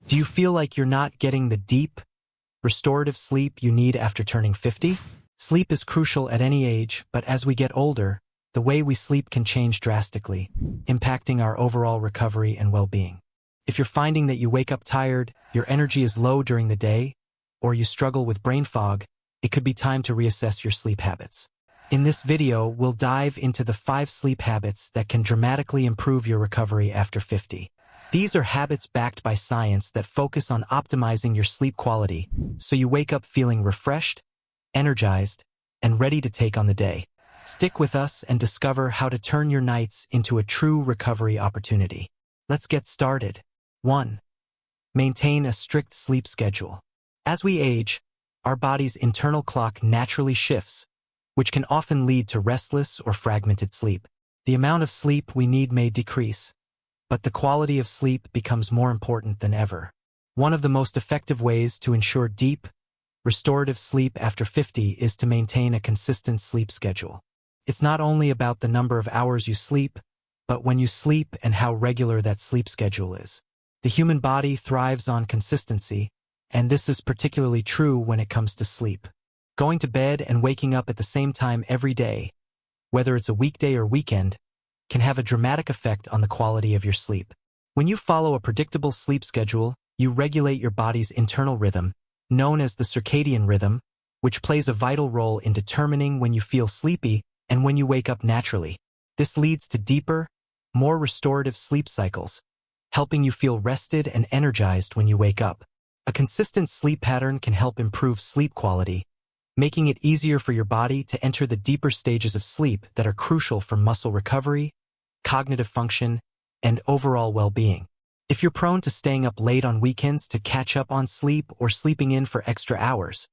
Do you feel like you're not getting the deep, restorative sleep you need after turning 50? Sleep is crucial at any age, but as we get older, the way we sleep can change drastically, impacting our overall recovery and well-being. If you're finding that you wake up tired, your energy is low during the day, or you struggle with brain fog, it could be time to reassess your sleep habits. In this video, we'll dive into the 5 sleep habits that can dramatically improve your recovery after 50. These are habits backed by science that focus on optimizing your sleep quality, so you wake up feeling refreshed, energized, and ready to take on the day. Stick with us and discover how to turn your nights into a true recovery opportunity. Let's get started. 1. Maintain a strict sleep schedule. As we age, our body's internal clock naturally shifts, which can often lead to restless or fragmented sleep. The amount of sleep we need may decrease, but the quality of sleep becomes more important than ever. One of the most effective ways to ensure deep, restorative sleep after 50 is to maintain a consistent sleep schedule. It's not only about the number of hours you sleep, but when you sleep and how regular that sleep schedule is. The human body thrives on consistency, and this is particularly true when it comes to sleep. Going to bed and waking up at the same time every day, whether it's a weekday or weekend, can have a dramatic effect on the quality of your sleep. When you follow a predictable sleep schedule, you regulate your body's internal rhythm, known as the circadian rhythm, which plays a vital role in determining when you feel sleepy and when you wake up naturally. This leads to deeper, more restorative sleep cycles, helping you feel rested and energized when you wake up. A consistent sleep pattern can help improve sleep quality, making it easier for your body to enter the deeper stages of sleep that are crucial for muscle recovery, cognitive function, and overall well-being. If you're prone to staying up late on weekends to catch up on sleep or sleeping in for extra hours,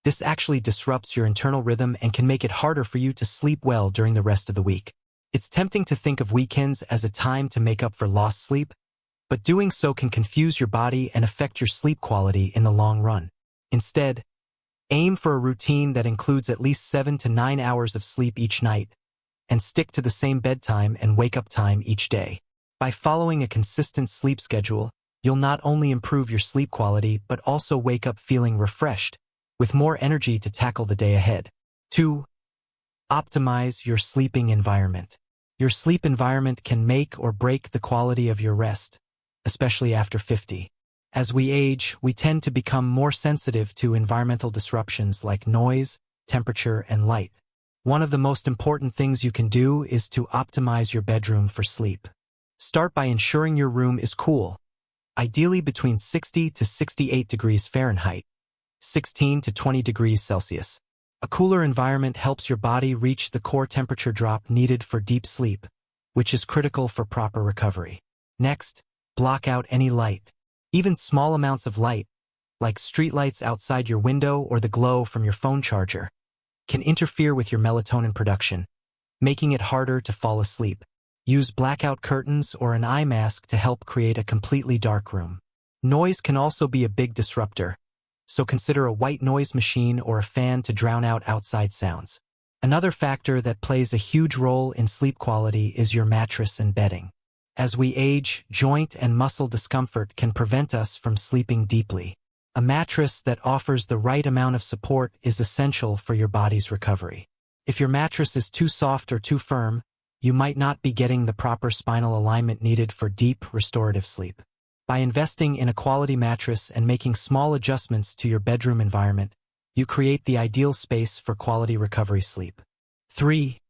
this actually disrupts your internal rhythm and can make it harder for you to sleep well during the rest of the week. It's tempting to think of weekends as a time to make up for lost sleep, but doing so can confuse your body and affect your sleep quality in the long run. Instead, aim for a routine that includes at least 7 to 9 hours of sleep each night, and stick to the same bedtime and wake-up time each day. By following a consistent sleep schedule, you'll not only improve your sleep quality but also wake up feeling refreshed, with more energy to tackle the day ahead. 2. Optimize your sleeping environment. Your sleep environment can make or break the quality of your rest, especially after 50. As we age, we tend to become more sensitive to environmental disruptions like noise, temperature, and light. One of the most important things you can do is to optimize your bedroom for sleep. Start by ensuring your room is cool, ideally between 60 to 68 degrees Fahrenheit, 16 to 20 degrees Celsius. A cooler environment helps your body reach the core temperature drop needed for deep sleep, which is critical for proper recovery. Next, block out any light. Even small amounts of light, like streetlights outside your window or the glow from your phone charger, can interfere with your melatonin production, making it harder to fall asleep. Use blackout curtains or an eye mask to help create a completely dark room. Noise can also be a big disruptor, so consider a white noise machine or a fan to drown out outside sounds. Another factor that plays a huge role in sleep quality is your mattress and bedding. As we age, joint and muscle discomfort can prevent us from sleeping deeply. A mattress that offers the right amount of support is essential for your body's recovery. If your mattress is too soft or too firm, you might not be getting the proper spinal alignment needed for deep, restorative sleep. By investing in a quality mattress and making small adjustments to your bedroom environment, you create the ideal space for quality recovery sleep. 3.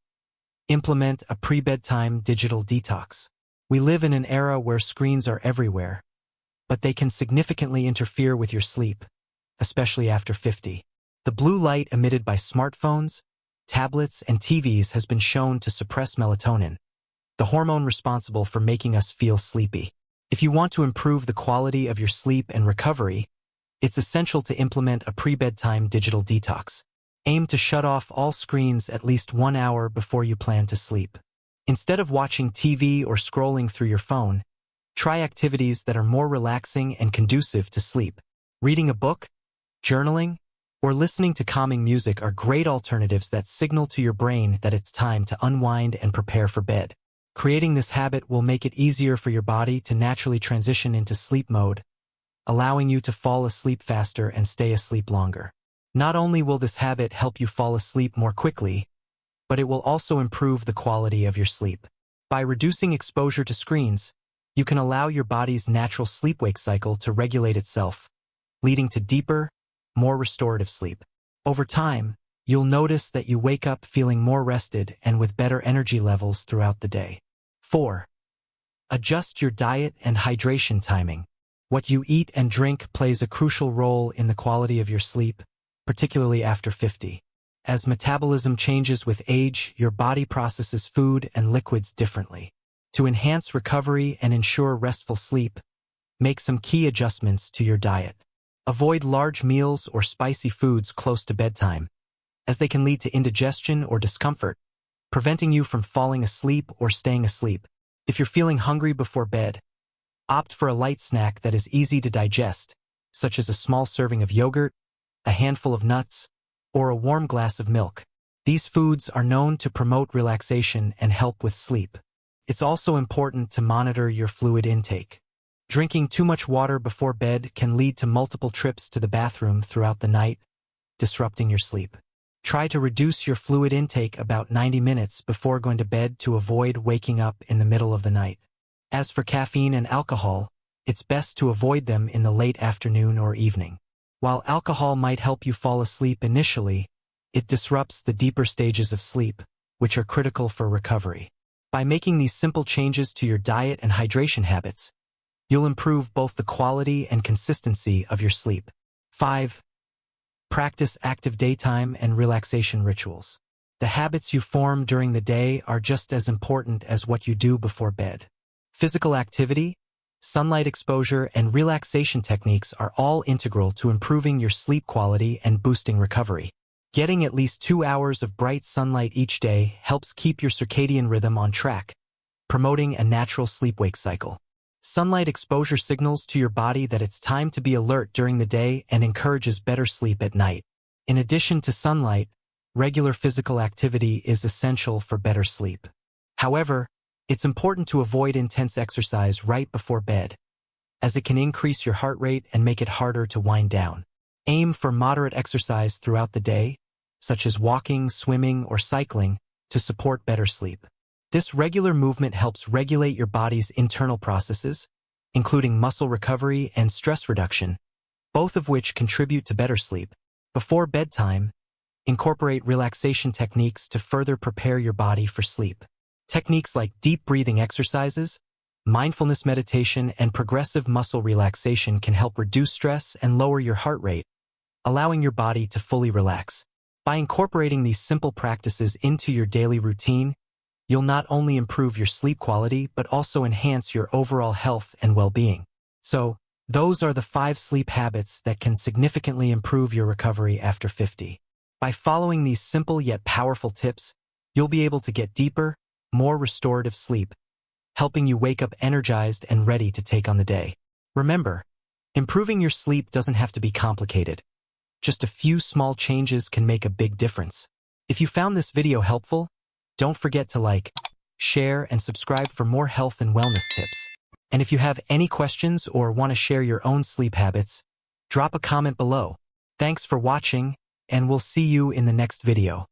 Implement a pre-bedtime digital detox. We live in an era where screens are everywhere, but they can significantly interfere with your sleep, especially after 50. The blue light emitted by smartphones, tablets, and TVs has been shown to suppress melatonin, the hormone responsible for making us feel sleepy. If you want to improve the quality of your sleep and recovery, it's essential to implement a pre-bedtime digital detox. Aim to shut off all screens at least 1 hour before you plan to sleep. Instead of watching TV or scrolling through your phone, try activities that are more relaxing and conducive to sleep. Reading a book, journaling, or listening to calming music are great alternatives that signal to your brain that it's time to unwind and prepare for bed. Creating this habit will make it easier for your body to naturally transition into sleep mode, allowing you to fall asleep faster and stay asleep longer. Not only will this habit help you fall asleep more quickly, but it will also improve the quality of your sleep. By reducing exposure to screens, you can allow your body's natural sleep-wake cycle to regulate itself, leading to deeper, more restorative sleep. Over time, you'll notice that you wake up feeling more rested and with better energy levels throughout the day. 4. Adjust your diet and hydration timing. What you eat and drink plays a crucial role in the quality of your sleep, particularly after 50. As metabolism changes with age, your body processes food and liquids differently. To enhance recovery and ensure restful sleep, make some key adjustments to your diet. Avoid large meals or spicy foods close to bedtime, as they can lead to indigestion or discomfort, preventing you from falling asleep or staying asleep. If you're feeling hungry before bed, opt for a light snack that is easy to digest, such as a small serving of yogurt, a handful of nuts, or a warm glass of milk. These foods are known to promote relaxation and help with sleep. It's also important to monitor your fluid intake. Drinking too much water before bed can lead to multiple trips to the bathroom throughout the night, disrupting your sleep. Try to reduce your fluid intake about 90 minutes before going to bed to avoid waking up in the middle of the night. As for caffeine and alcohol, it's best to avoid them in the late afternoon or evening. While alcohol might help you fall asleep initially, it disrupts the deeper stages of sleep, which are critical for recovery. By making these simple changes to your diet and hydration habits, you'll improve both the quality and consistency of your sleep. 5. Practice active daytime and relaxation rituals. The habits you form during the day are just as important as what you do before bed. Physical activity, sunlight exposure, and relaxation techniques are all integral to improving your sleep quality and boosting recovery. Getting at least 2 hours of bright sunlight each day helps keep your circadian rhythm on track, promoting a natural sleep-wake cycle. Sunlight exposure signals to your body that it's time to be alert during the day and encourages better sleep at night. In addition to sunlight, regular physical activity is essential for better sleep. However, it's important to avoid intense exercise right before bed, as it can increase your heart rate and make it harder to wind down. Aim for moderate exercise throughout the day, such as walking, swimming, or cycling, to support better sleep. This regular movement helps regulate your body's internal processes, including muscle recovery and stress reduction, both of which contribute to better sleep. Before bedtime, incorporate relaxation techniques to further prepare your body for sleep. Techniques like deep breathing exercises, mindfulness meditation, and progressive muscle relaxation can help reduce stress and lower your heart rate, allowing your body to fully relax. By incorporating these simple practices into your daily routine, you'll not only improve your sleep quality but also enhance your overall health and well-being. So, those are the 5 sleep habits that can significantly improve your recovery after 50. By following these simple yet powerful tips, you'll be able to get deeper, more restorative sleep, helping you wake up energized and ready to take on the day. Remember, improving your sleep doesn't have to be complicated. Just a few small changes can make a big difference. If you found this video helpful, don't forget to like, share, and subscribe for more health and wellness tips. And if you have any questions or want to share your own sleep habits, drop a comment below. Thanks for watching, and we'll see you in the next video.